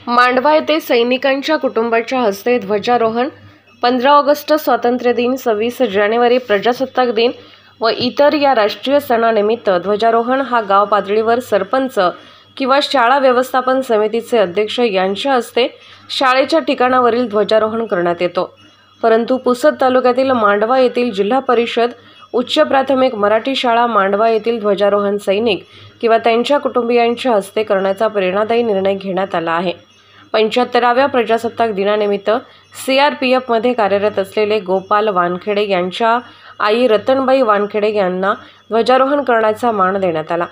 मांडवा येथे सैनिकांच्या कुटुंबाच्या हस्ते ध्वजारोहण। 15 ऑगस्ट स्वातंत्र्य दिन, 26 जानेवारी प्रजासत्ताक दिन व इतर या राष्ट्रीय सणानिमित्त ध्वजारोहण हा गाव पातळीवर सरपंच किंवा शाळा व्यवस्थापन समितीचे अध्यक्ष यांच्या हस्ते शाळेच्या ठिकाणावरील ध्वजारोहण करण्यात येतो। परंतु पुसद तालुक्यातील मांडवा येथील जिल्हा परिषद उच्च प्राथमिक मराठी शाळा मांडवा येथील ध्वजारोहण सैनिक किंवा त्यांच्या कुटुंबियांच्या हस्ते करण्याचा प्रेरणादायी निर्णय घेण्यात आला आहे। 75व्या प्रजासत्ताक दिनानिमित्त CRPF मध्ये कार्यरत असलेले गोपाल वानखेडे यांच्या आई रतनबाई वानखेडे यांना ध्वजारोहण करण्याचा मान देण्यात आला।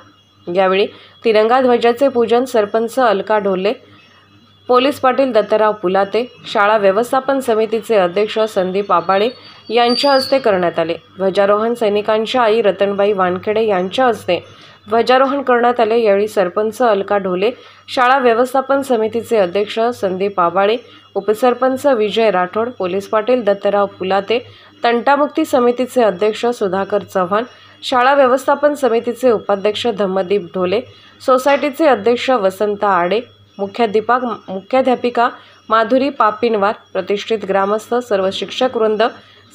यावेळी तिरंगा ध्वजाचे पूजन सरपंच अलका ढोले, पोलीस पाटील दत्तराव पुलाते, शाळा व्यवस्थापन समितीचे अध्यक्ष संदीप आबाळे यांच्या हस्ते करण्यात आले। ध्वजारोहण सैनिकांच्या आई रतनबाई वानखेडे यांच्या हस्ते ध्वजारोहण करण्यात आले। यावेळी सरपंच अलका ढोले, शाळा व्यवस्थापन समितीचे अध्यक्ष संदीप आबाळे, उपसरपंच विजय राठोड, पोलीस पाटील दत्तराव पुलाते, तंटामुक्ती समितीचे अध्यक्ष सुधाकर चव्हाण, शाळा व्यवस्थापन समितीचे उपाध्यक्ष धम्मदीप ढोले, सोसायटीचे अध्यक्ष वसंत आडे, मुख्याध्यापिका माधुरी पापिनवार, प्रतिष्ठित ग्रामस्थ, सर्व शिक्षक वृंद,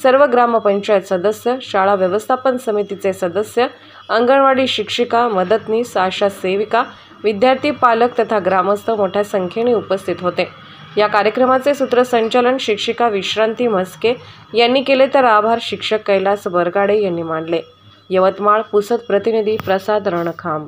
सर्व ग्रामपंचायत सदस्य, शाळा व्यवस्थापन समितीचे सदस्य, अंगणवाडी शिक्षिका, मदतनीस, आशा सेविका, विद्यार्थी, पालक तथा ग्रामस्थ मोठ्या संख्येने उपस्थित होते। या कार्यक्रमाचे सूत्रसंचालन शिक्षिका विश्रांती म्हस्के यांनी केले, तर आभार शिक्षक कैलास बरगाडे यांनी मानले। यवतमाळ पुसद प्रतिनिधी प्रसाद रणखांब।